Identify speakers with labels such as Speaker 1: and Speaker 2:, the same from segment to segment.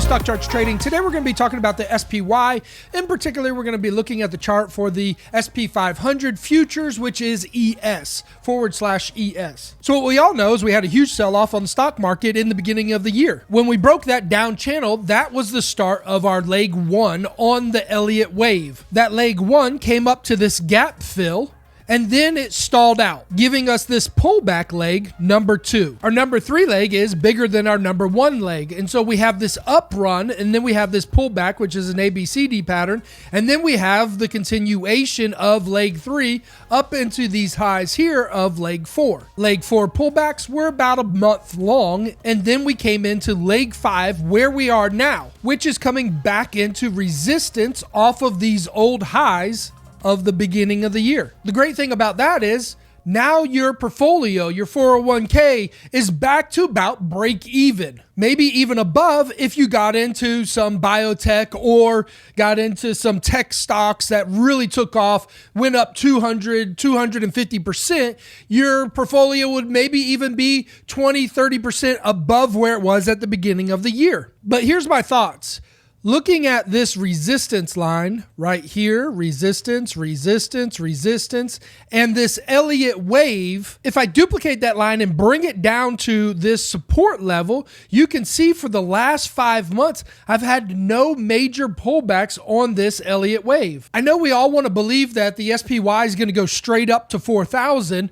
Speaker 1: Stock Charts Trading. Today we're going to be talking about the SPY. In particular, we're going to be looking at the chart for the SP 500 futures, which is ES, /ES. So what we all know is we had a huge sell-off on the stock market in the beginning of the year. When we broke that down channel, that was the start of our leg one on the Elliott wave. That leg one came up to this gap fill, and then it stalled out, giving us this pullback leg, number two. Our number three leg is bigger than our number one leg. And so we have this up run, and then we have this pullback, which is an ABCD pattern. And then we have the continuation of leg three up into these highs here of leg four. Leg four pullbacks were about a month long. And then we came into leg five, where we are now, which is coming back into resistance off of these old highs of the beginning of the year. The great thing about that is now your portfolio, your 401k, is back to about break even, maybe even above if you got into some biotech or got into some tech stocks that really took off, went up 250%. Your portfolio would maybe even be 20-30% above where it was at the beginning of the year. But here's my thoughts. Looking at this resistance line right here, resistance, resistance, resistance, and this Elliott wave, if I duplicate that line and bring it down to this support level, you can see for the last 5 months, I've had no major pullbacks on this Elliott wave. I know we all want to believe that the SPY is going to go straight up to 4,000,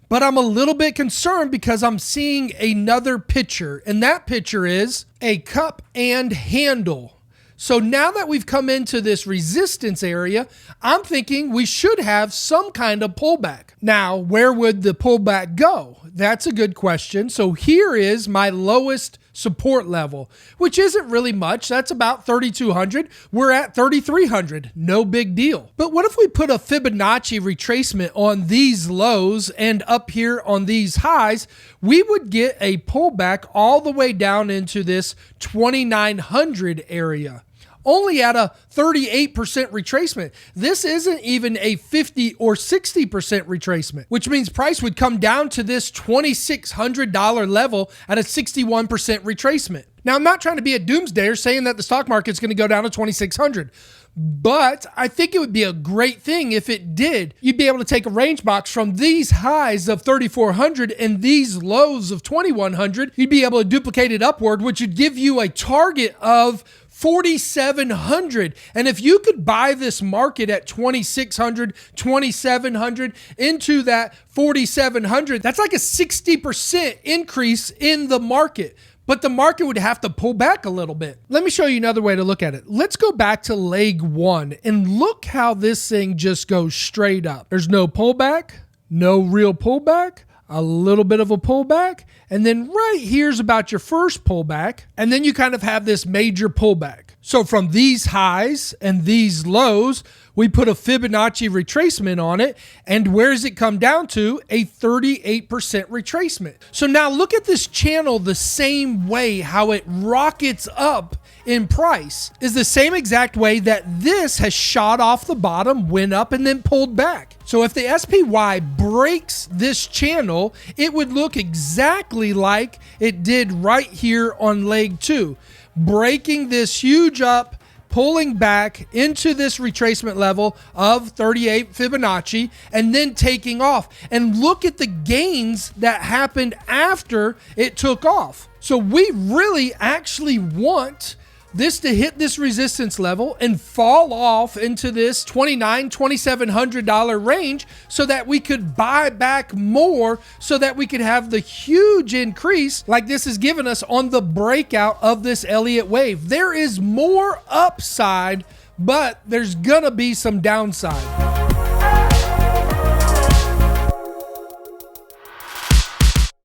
Speaker 1: but I'm a little bit concerned because I'm seeing another picture, and that picture is a cup and handle. So now that we've come into this resistance area, I'm thinking we should have some kind of pullback. Now, where would the pullback go? That's a good question. So here is my lowest support level, which isn't really much. That's about 3,200. We're at 3,300. No big deal. But what if we put a Fibonacci retracement on these lows and up here on these highs? We would get a pullback all the way down into this 2,900 area. Only at a 38% retracement. This isn't even a 50 or 60% retracement, which means price would come down to this $2,600 level at a 61% retracement. Now, I'm not trying to be a doomsdayer saying that the stock market's going to go down to 2,600. But I think it would be a great thing if it did. You'd be able to take a range box from these highs of 3,400 and these lows of 2,100. You'd be able to duplicate it upward, which would give you a target of 4,700. And if you could buy this market at 2,600, 2,700 into that 4,700, that's like a 60% increase in the market. But the market would have to pull back a little bit. Let me show you another way to look at it. Let's go back to leg one and look how this thing just goes straight up. There's no pullback, no real pullback, a little bit of a pullback, and then right here's about your first pullback, and then you kind of have this major pullback. So from these highs and these lows, we put a Fibonacci retracement on it, and where does it come down to? A 38% retracement. So now look at this channel the same way, how it rockets up in price is the same exact way that this has shot off the bottom, went up, and then pulled back. So if the SPY breaks this channel, it would look exactly like it did right here on leg two, breaking this huge up, pulling back into this retracement level of 38 Fibonacci, and then taking off. And look at the gains that happened after it took off. So we really actually want this to hit this resistance level and fall off into this $2,700 range so that we could buy back more, so that we could have the huge increase like this has given us on the breakout of this Elliott wave. There is more upside, but there's gonna be some downside.